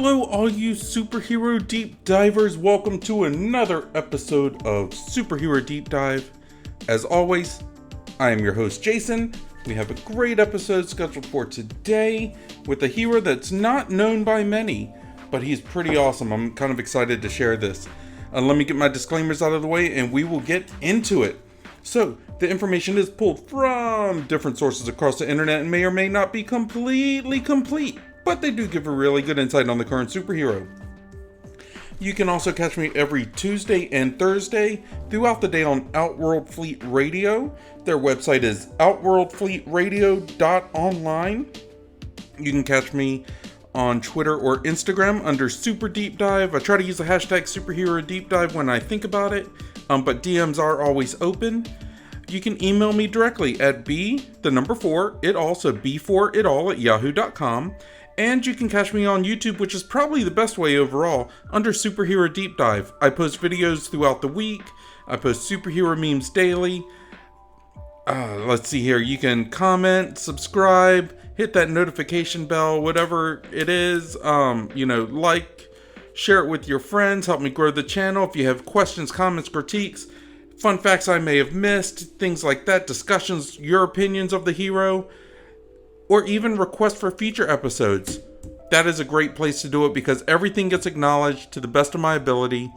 Hello all you superhero deep divers, welcome to another episode of Superhero Deep Dive. As always, I am your host Jason. We have a great episode scheduled for today with a hero that's not known by many, but he's pretty awesome. I'm kind of excited to share this. Let me get my disclaimers out of the way and we will get into it. So, the information is pulled from different sources across the internet and may or may not be completely complete, but they do give a really good insight on the current superhero. You can also catch me every Tuesday and Thursday throughout the day on Outworld Fleet Radio. Their website is outworldfleetradio.online. You can catch me on Twitter or Instagram under Super Deep Dive. I try to use the hashtag Superhero Deep Dive when I think about it, but DMs are always open. You can email me directly at b4itall@yahoo.com. And you can catch me on YouTube, which is probably the best way overall, under Superhero Deep Dive. I post videos throughout the week. I post superhero memes daily. Let's see here. You can comment, subscribe, hit that notification bell, whatever it is. Like, share it with your friends. Help me grow the channel. If you have questions, comments, critiques, fun facts I may have missed, things like that, discussions, your opinions of the hero, or even requests for future episodes. That is a great place to do it because everything gets acknowledged to the best of my ability.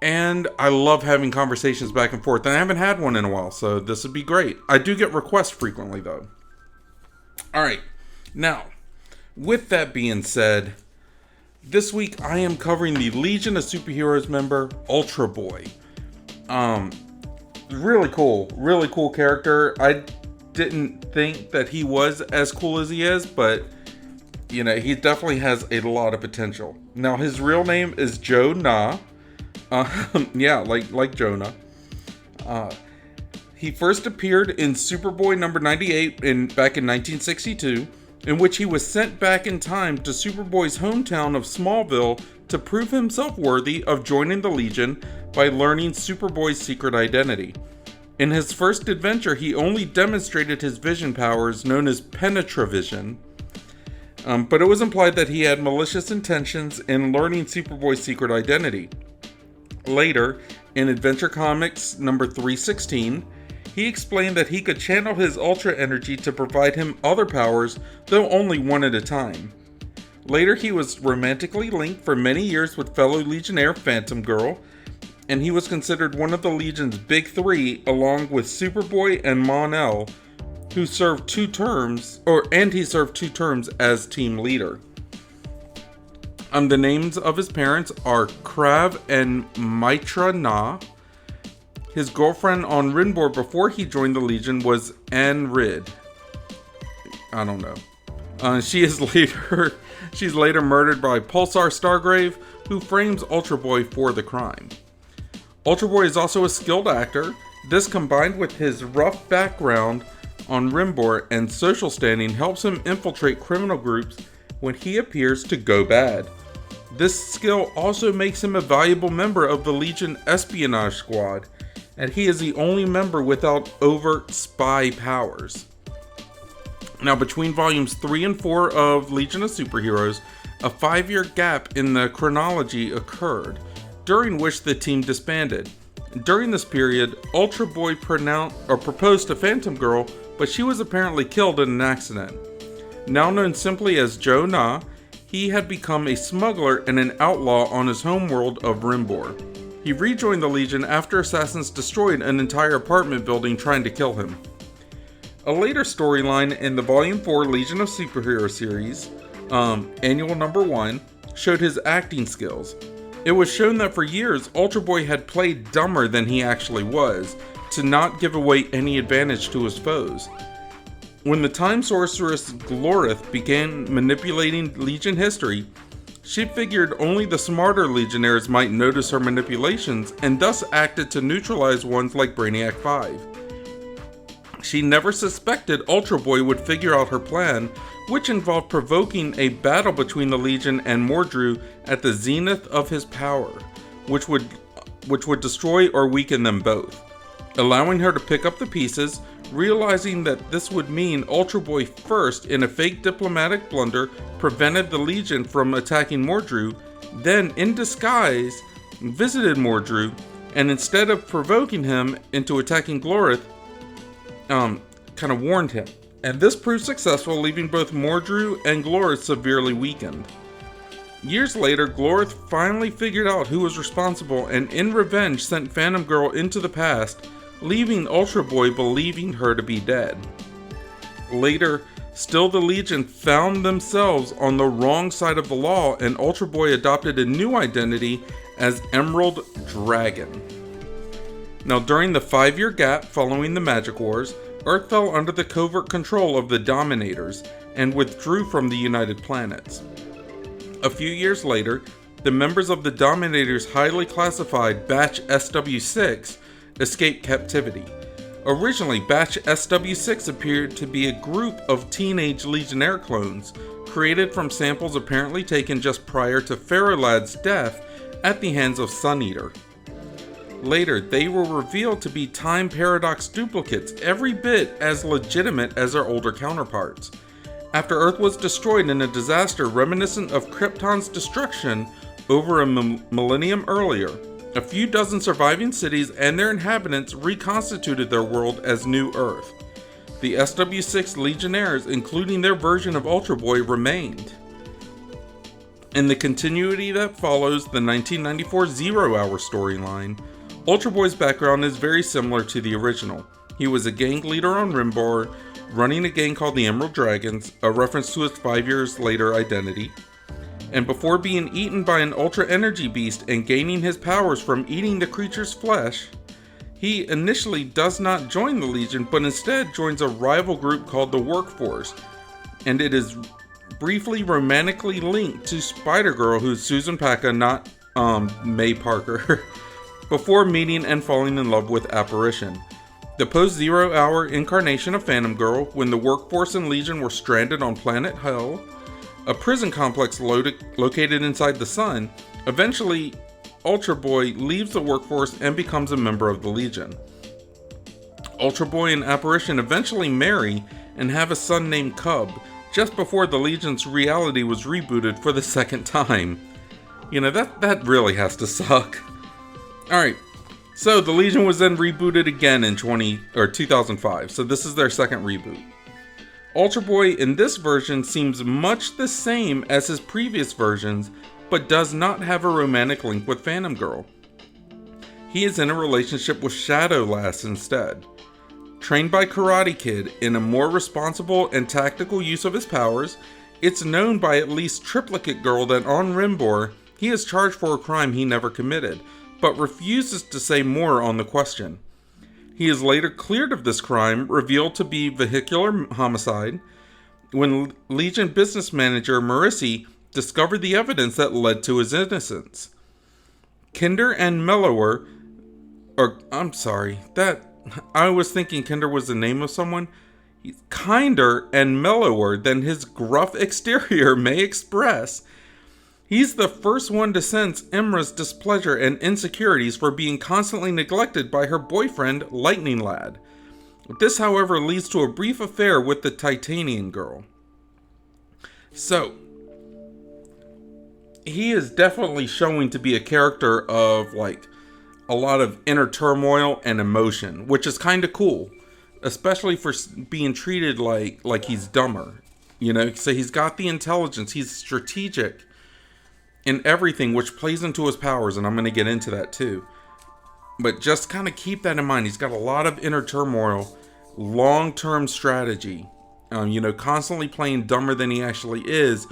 And I love having conversations back and forth. And I haven't had one in a while, so this would be great. I do get requests frequently, though. Alright, now, with that being said, this week I am covering the Legion of Superheroes member, Ultra Boy. Really cool character. I didn't think that he was as cool as he is, but he definitely has a lot of potential. Now his real name is Joe Na. Like Jonah. He first appeared in Superboy number 98 back in 1962, in which he was sent back in time to Superboy's hometown of Smallville to prove himself worthy of joining the Legion by learning Superboy's secret identity. In his first adventure, he only demonstrated his vision powers known as Penetravision, but it was implied that he had malicious intentions in learning Superboy's secret identity. Later, in Adventure Comics number 316, he explained that he could channel his Ultra energy to provide him other powers, though only one at a time. Later, he was romantically linked for many years with fellow Legionnaire Phantom Girl, and he was considered one of the Legion's big three, along with Superboy and Mon-El, who served two terms as team leader. The names of his parents are Krav and Mitra Na. His girlfriend on Rinbor before he joined the Legion was Anne Rid. I don't know. She's later murdered by Pulsar Stargrave, who frames Ultra Boy for the crime. Ultra Boy is also a skilled actor. This, combined with his rough background on Rinbor and social standing, helps him infiltrate criminal groups when he appears to go bad. This skill also makes him a valuable member of the Legion Espionage Squad, and he is the only member without overt spy powers. Now, between volumes 3 and 4 of Legion of Superheroes, a 5-year gap in the chronology occurred, during which the team disbanded. During this period, Ultra Boy proposed to Phantom Girl, but she was apparently killed in an accident. Now known simply as Joe Na, he had become a smuggler and an outlaw on his homeworld of Rinbor. He rejoined the Legion after assassins destroyed an entire apartment building trying to kill him. A later storyline in the Volume 4 Legion of Superhero series, Annual Number 1, showed his acting skills. It was shown that for years, Ultra Boy had played dumber than he actually was, to not give away any advantage to his foes. When the time sorceress Glorith began manipulating Legion history, she figured only the smarter Legionnaires might notice her manipulations and thus acted to neutralize ones like Brainiac 5. She never suspected Ultra Boy would figure out her plan, which involved provoking a battle between the Legion and Mordru at the zenith of his power, which would destroy or weaken them both. allowing her to pick up the pieces, realizing that this would mean Ultra Boy first, in a fake diplomatic blunder, prevented the Legion from attacking Mordru, then, in disguise, visited Mordru, and instead of provoking him into attacking Glorith, kind of warned him. And this proved successful, leaving both Mordru and Glorith severely weakened. Years later, Glorith finally figured out who was responsible, and in revenge sent Phantom Girl into the past, leaving Ultra Boy believing her to be dead. Later, still the Legion found themselves on the wrong side of the law, and Ultra Boy adopted a new identity as Emerald Dragon. Now, during the 5-year gap following the Magic Wars, Earth fell under the covert control of the Dominators and withdrew from the United Planets. A few years later, the members of the Dominators' highly classified Batch SW6 escaped captivity. Originally, Batch SW6 appeared to be a group of teenage Legionnaire clones, created from samples apparently taken just prior to Pharaohlad's death at the hands of Sun Eater. Later, they were revealed to be time paradox duplicates, every bit as legitimate as their older counterparts. After Earth was destroyed in a disaster reminiscent of Krypton's destruction over a millennium earlier, a few dozen surviving cities and their inhabitants reconstituted their world as New Earth. The SW6 Legionnaires, including their version of Ultra Boy, remained. In the continuity that follows the 1994 Zero Hour storyline, Ultra Boy's background is very similar to the original. He was a gang leader on Rimbar, running a gang called the Emerald Dragons, a reference to his 5 years later identity. And before being eaten by an Ultra Energy Beast and gaining his powers from eating the creature's flesh, he initially does not join the Legion, but instead joins a rival group called the Workforce, and it is briefly romantically linked to Spider-Girl, who's Susan Packa, not May Parker, before meeting and falling in love with Apparition, the post-Zero Hour incarnation of Phantom Girl, when the Workforce and Legion were stranded on planet Hell, a prison complex located inside the Sun. Eventually, Ultra Boy leaves the Workforce and becomes a member of the Legion. Ultra Boy and Apparition eventually marry and have a son named Cub, just before the Legion's reality was rebooted for the second time. You know, that really has to suck. Alright, so the Legion was then rebooted again in 2005, so this is their second reboot. Ultra Boy in this version seems much the same as his previous versions, but does not have a romantic link with Phantom Girl. He is in a relationship with Shadow Lass instead. Trained by Karate Kid in a more responsible and tactical use of his powers, it's known by at least Triplicate Girl that on Rimbor, he is charged for a crime he never committed, but refuses to say more on the question. He is later cleared of this crime, revealed to be vehicular homicide, when Legion business manager Marissi discovered the evidence that led to his innocence. Kinder and Mellower, I was thinking Kinder was the name of someone. He's kinder and mellower than his gruff exterior may express. He's the first one to sense Imra's displeasure and insecurities for being constantly neglected by her boyfriend, Lightning Lad. This, however, leads to a brief affair with the Titanian girl. So, he is definitely showing to be a character of, like, a lot of inner turmoil and emotion, which is kind of cool, especially for being treated like he's dumber. You know, so he's got the intelligence, he's strategic in everything, which plays into his powers, and I'm going to get into that too. But just kind of keep that in mind. He's got a lot of inner turmoil, long-term strategy, constantly playing dumber than he actually is,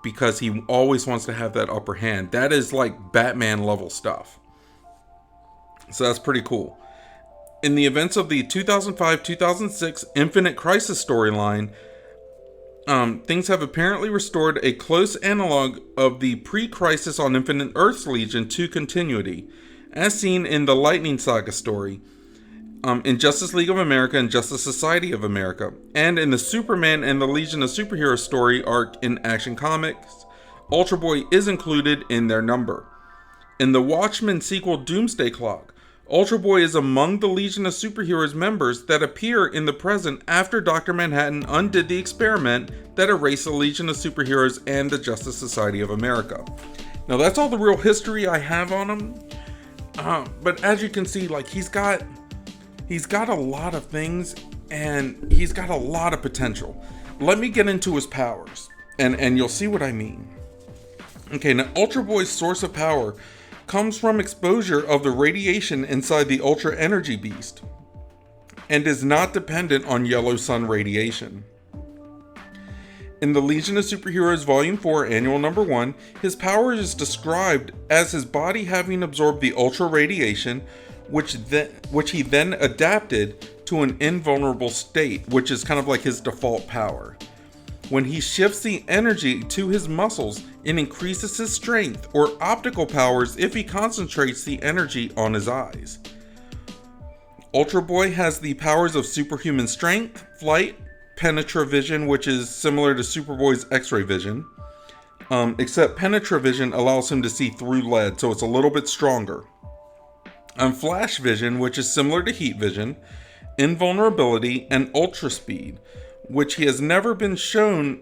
because he always wants to have that upper hand. That is like Batman level stuff. So that's pretty cool. In the events of the 2005-2006 Infinite Crisis storyline, things have apparently restored a close analog of the pre-Crisis on Infinite Earths Legion to continuity, as seen in the Lightning Saga story, in Justice League of America and Justice Society of America, and in the Superman and the Legion of Superheroes story arc in Action Comics. Ultra Boy is included in their number. In the Watchmen sequel Doomsday Clock, Ultra Boy is among the Legion of Superheroes members that appear in the present after Dr. Manhattan undid the experiment that erased the Legion of Superheroes and the Justice Society of America. Now that's all the real history I have on him. But as you can see, like he's got a lot of things and he's got a lot of potential. Let me get into his powers and you'll see what I mean. Okay, now Ultra Boy's source of power comes from exposure of the radiation inside the Ultra Energy Beast and is not dependent on yellow sun radiation. In the Legion of Superheroes Volume 4, Annual Number 1, his power is described as his body having absorbed the ultra radiation, which he then adapted to an invulnerable state, which is kind of like his default power. When he shifts the energy to his muscles, it increases his strength or optical powers if he concentrates the energy on his eyes. Ultra Boy has the powers of superhuman strength, flight, penetravision, which is similar to Superboy's X-ray vision, except penetravision allows him to see through lead, so it's a little bit stronger. Flash vision, which is similar to heat vision, invulnerability, and ultra speed, which he has never been shown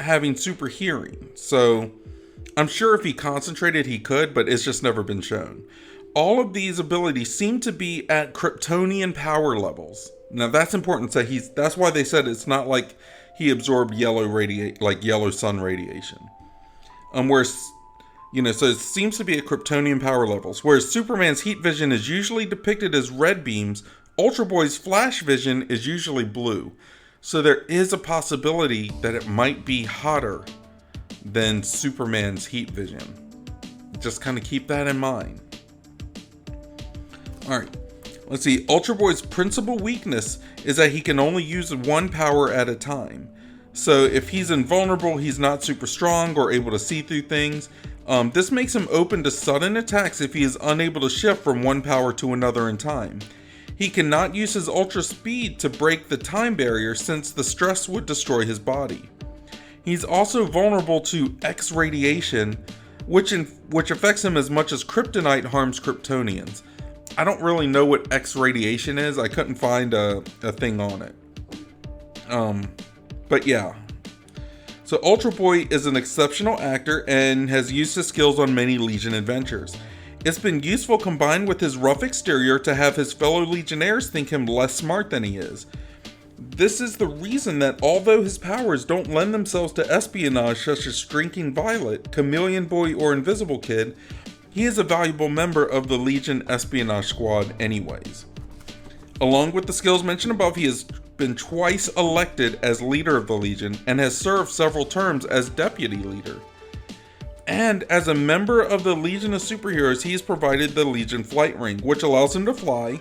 having super hearing. So I'm sure if he concentrated he could, but it's just never been shown. All of these abilities seem to be at Kryptonian power levels. Now that's important. So that's why they said it's not like he absorbed yellow sun radiation. So it seems to be at Kryptonian power levels. Whereas Superman's heat vision is usually depicted as red beams, Ultra Boy's flash vision is usually blue. So there is a possibility that it might be hotter than Superman's heat vision. Just kind of keep that in mind. Alright, let's see. Ultra Boy's principal weakness is that he can only use one power at a time. So if he's invulnerable, he's not super strong or able to see through things. This makes him open to sudden attacks if he is unable to shift from one power to another in time. He cannot use his ultra speed to break the time barrier since the stress would destroy his body. He's also vulnerable to X radiation, which affects him as much as kryptonite harms Kryptonians. I don't really know what X radiation is. I couldn't find a thing on it. But yeah. So Ultra Boy is an exceptional actor and has used his skills on many Legion adventures. It's been useful combined with his rough exterior to have his fellow Legionnaires think him less smart than he is. This is the reason that although his powers don't lend themselves to espionage such as Drinking Violet, Chameleon Boy, or Invisible Kid, he is a valuable member of the Legion espionage squad anyways. Along with the skills mentioned above, he has been twice elected as leader of the Legion and has served several terms as deputy leader. And as a member of the Legion of Superheroes, he is provided the Legion Flight Ring, which allows him to fly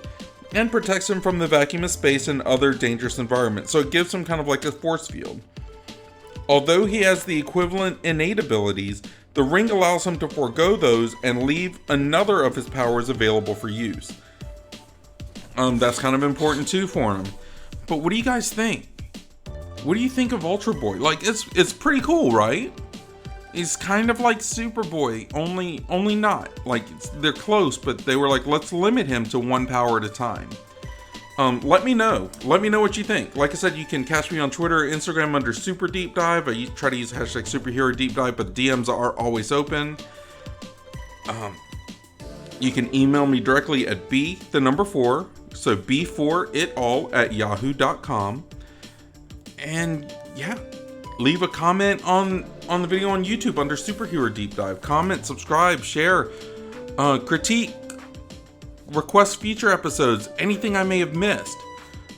and protects him from the vacuum of space and other dangerous environments. So it gives him kind of like a force field. Although he has the equivalent innate abilities, the ring allows him to forego those and leave another of his powers available for use. That's kind of important too for him. But what do you guys think? What do you think of Ultra Boy? Like, it's pretty cool, right? He's kind of like Superboy, only not. Like, they're close, but they were like, let's limit him to one power at a time. Let me know. Let me know what you think. Like I said, you can catch me on Twitter or Instagram under superdeepdive. I try to use hashtag superherodeepdive, but the DMs are always open. You can email me directly at b4, so b4itall@yahoo.com. And yeah, leave a comment on the video on YouTube under Superhero Deep Dive. Comment, subscribe, share, critique, request future episodes, anything I may have missed.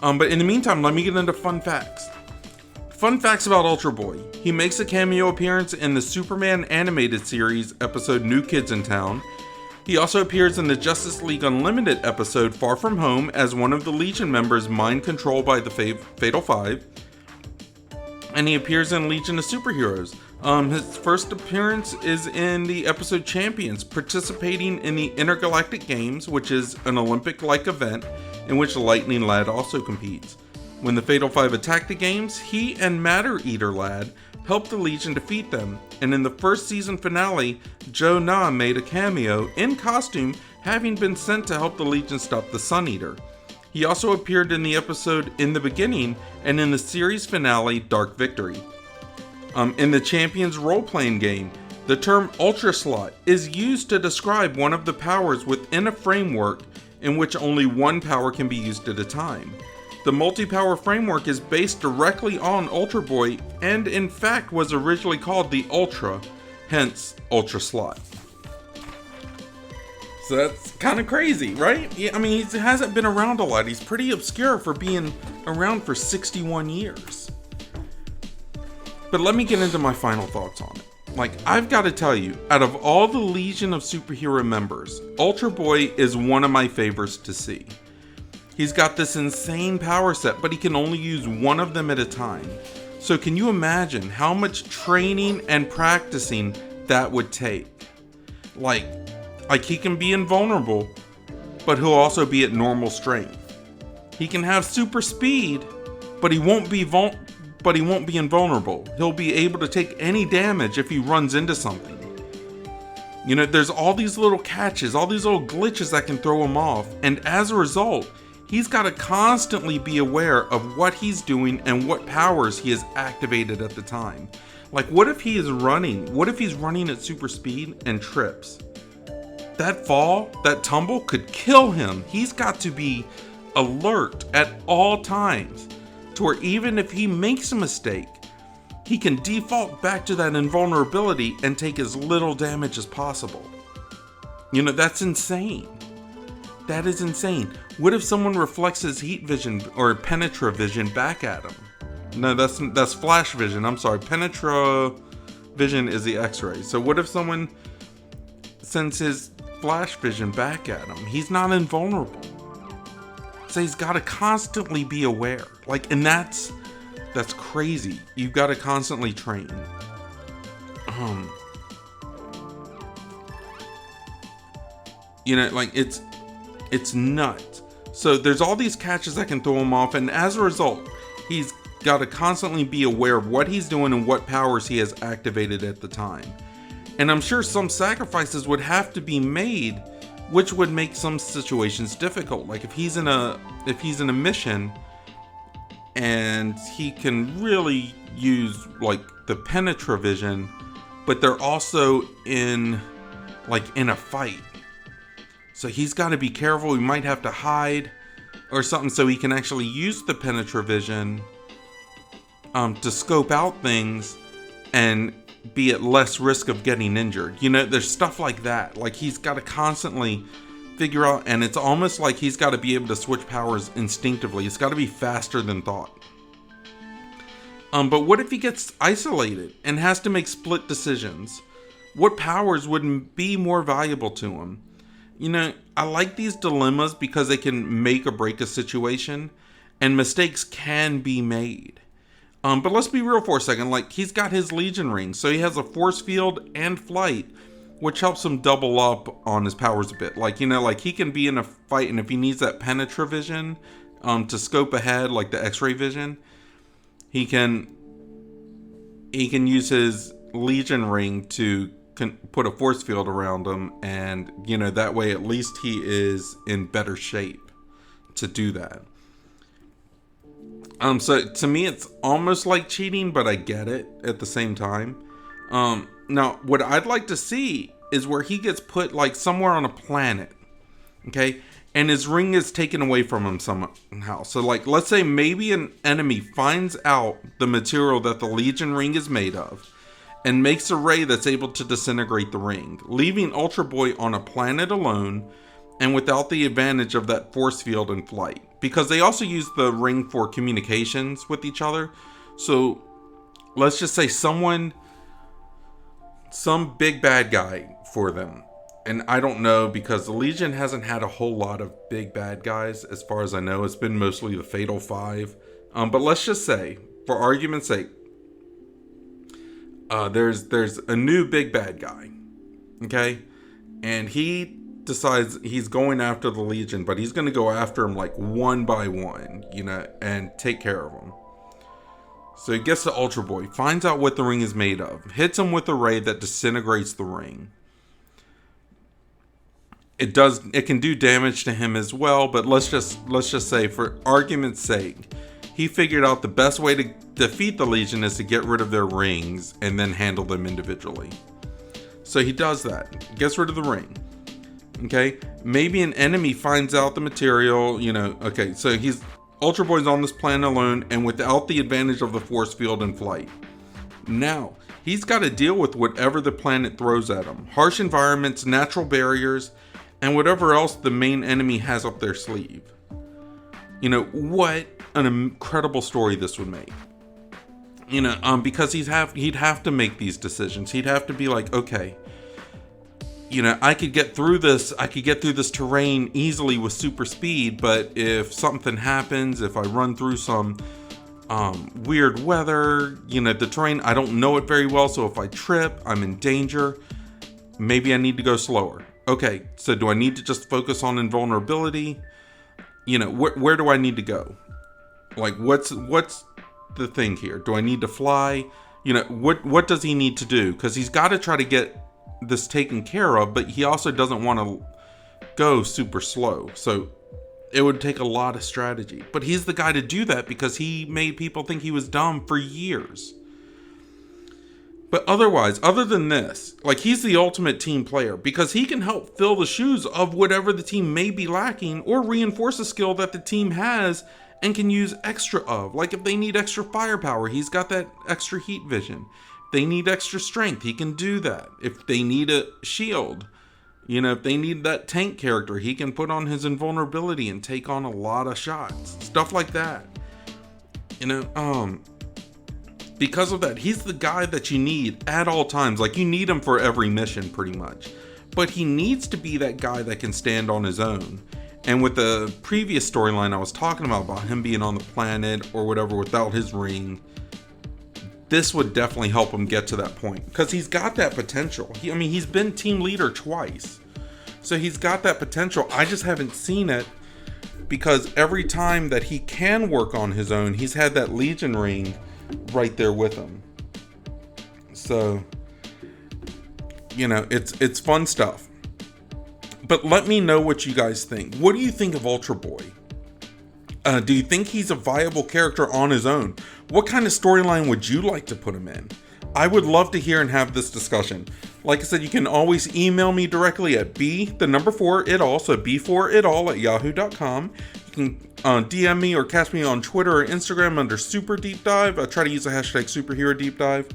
But in the meantime, let me get into fun facts. Fun facts about Ultra Boy. He makes a cameo appearance in the Superman animated series episode New Kids in Town. He also appears in the Justice League Unlimited episode Far From Home as one of the Legion members mind controlled by the Fatal Five. And he appears in Legion of Superheroes. His first appearance is in the episode Champions, participating in the Intergalactic Games, which is an Olympic-like event in which Lightning Lad also competes. When the Fatal Five attacked the games, he and Matter Eater Lad helped the Legion defeat them, and in the first season finale, Joe Na made a cameo in costume having been sent to help the Legion stop the Sun Eater. He also appeared in the episode In the Beginning and in the series finale Dark Victory. In the Champions role-playing game, the term Ultra Slot is used to describe one of the powers within a framework in which only one power can be used at a time. The multi-power framework is based directly on Ultra Boy and in fact was originally called the Ultra, hence Ultra Slot. So that's kind of crazy, right? Yeah, I mean, he hasn't been around a lot. He's pretty obscure for being around for 61 years. But let me get into my final thoughts on it. Like, I've got to tell you, out of all the Legion of Superhero members, Ultra Boy is one of my favorites to see. He's got this insane power set, but he can only use one of them at a time. So can you imagine how much training and practicing that would take? Like he can be invulnerable, but he'll also be at normal strength. He can have super speed, but he won't be invulnerable. He'll be able to take any damage if he runs into something. You know, there's all these little catches, all these little glitches that can throw him off, and as a result, he's got to constantly be aware of what he's doing and what powers he has activated at the time. Like, what if he is running? What if he's running at super speed and trips? That fall, that tumble could kill him. He's got to be alert at all times to where even if he makes a mistake, he can default back to that invulnerability and take as little damage as possible. You know, that's insane. That is insane. What if someone reflects his heat vision or penetra vision back at him? No, that's flash vision. I'm sorry. Penetra vision is the X-ray. So what if someone sends his flash vision back at him? He's not invulnerable. So he's got to constantly be aware. Like, and that's crazy. You've got to constantly train. You know, like it's nuts. So there's all these catches that can throw him off, and as a result, he's got to constantly be aware of what he's doing and what powers he has activated at the time. And I'm sure some sacrifices would have to be made, which would make some situations difficult. Like if he's in a mission and he can really use like the penetra vision, but they're also in a fight. So he's got to be careful. He might have to hide or something so he can actually use the penetra vision to scope out things and be at less risk of getting injured. You know, there's stuff like that. Like he's got to constantly figure out, and it's almost like he's got to be able to switch powers instinctively. It's got to be faster than thought. But what if he gets isolated and has to make split decisions? What powers would be more valuable to him? You know, I like these dilemmas because they can make or break a situation, and mistakes can be made. But let's be real for a second. Like, he's got his Legion ring, so he has a force field and flight, which helps him double up on his powers a bit. Like, you know, like he can be in a fight, and if he needs that penetra vision to scope ahead, like the X-ray vision, he can use his Legion ring to put a force field around him, and you know, that way at least he is in better shape to do that. So to me it's almost like cheating, but I get it at the same time. Now what I'd like to see is where he gets put like somewhere on a planet, okay, and his ring is taken away from him somehow. So like, let's say maybe an enemy finds out the material that the Legion ring is made of and makes a ray that's able to disintegrate the ring, leaving Ultra Boy on a planet alone and without the advantage of that force field and flight. Because they also use the ring for communications with each other. So let's just say some big bad guy for them. And I don't know, because the Legion hasn't had a whole lot of big bad guys as far as I know. It's been mostly the Fatal Five. But let's just say, for argument's sake, there's a new big bad guy, okay, and he decides he's going after the Legion, but he's going to go after him like one by one, you know, and take care of him. So he gets to Ultra Boy, finds out what the ring is made of, hits him with a ray that disintegrates the ring, it can do damage to him as well, but let's just say, for argument's sake, he figured out the best way to defeat the Legion is to get rid of their rings and then handle them individually. So he does that, gets rid of the ring. Okay, maybe an enemy finds out the material, okay, so Ultra Boy's on this planet alone and without the advantage of the force field in flight. Now, he's got to deal with whatever the planet throws at him. Harsh environments, natural barriers, and whatever else the main enemy has up their sleeve. What an incredible story this would make. Because he'd have to make these decisions. He'd have to be like, okay, I could get through this terrain easily with super speed, but if something happens, if I run through some weird weather, the terrain, I don't know it very well, so if I trip, I'm in danger. Maybe I need to go slower. Okay, so do I need to just focus on invulnerability? Where do I need to go? Like, what's the thing here? Do I need to fly? What does he need to do? Because he's got to try to get this taken care of, but he also doesn't want to go super slow. So it would take a lot of strategy. But he's the guy to do that because he made people think he was dumb for years. But otherwise, other than this, like, he's the ultimate team player because he can help fill the shoes of whatever the team may be lacking or reinforce a skill that the team has and can use extra of. Like, if they need extra firepower, he's got that extra heat vision. If they need extra strength, he can do that. If they need a shield, if they need that tank character, he can put on his invulnerability and take on a lot of shots. Stuff like that. Because of that, he's the guy that you need at all times. Like, you need him for every mission pretty much. But he needs to be that guy that can stand on his own. And with the previous storyline I was talking about him being on the planet or whatever without his ring, this would definitely help him get to that point. Because he's got that potential. He's been team leader twice. So he's got that potential. I just haven't seen it because every time that he can work on his own, he's had that Legion ring right there with him. So, it's fun stuff. But let me know what you guys think. What do you think of Ultra Boy? Do you think he's a viable character on his own? What kind of storyline would you like to put him in? I would love to hear and have this discussion. Like I said, you can always email me directly at b4itall, so b4itall@yahoo.com. You can DM me or catch me on Twitter or Instagram under superdeepdive. I try to use the hashtag superherodeepdive.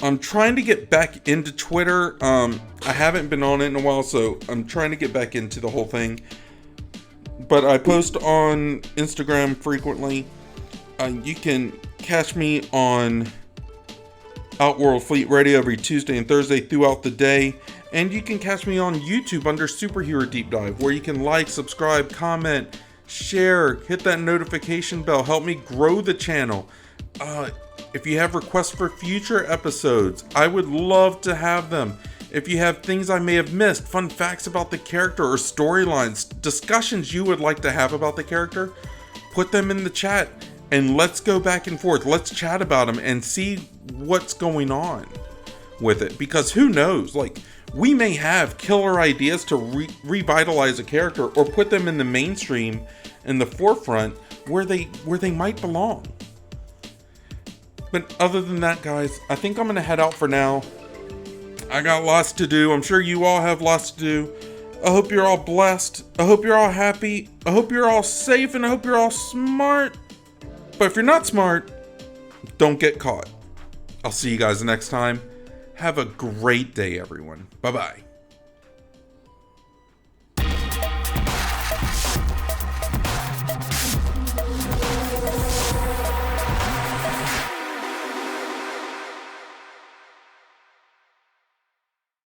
I'm trying to get back into Twitter. I haven't been on it in a while, so I'm trying to get back into the whole thing. But I post on Instagram frequently. You can catch me on Outworld Fleet Radio every Tuesday and Thursday throughout the day. And you can catch me on YouTube under Superhero Deep Dive, where you can like, subscribe, comment, share, hit that notification bell, help me grow the channel. If you have requests for future episodes, I would love to have them. If you have things I may have missed, fun facts about the character or storylines, discussions you would like to have about the character, put them in the chat and let's go back and forth. Let's chat about them and see what's going on with it. Because who knows, like, we may have killer ideas to revitalize a character or put them in the mainstream, in the forefront, where they might belong. But other than that, guys, I think I'm going to head out for now. I got lots to do. I'm sure you all have lots to do. I hope you're all blessed. I hope you're all happy. I hope you're all safe, and I hope you're all smart. But if you're not smart, don't get caught. I'll see you guys next time. Have a great day, everyone. Bye-bye.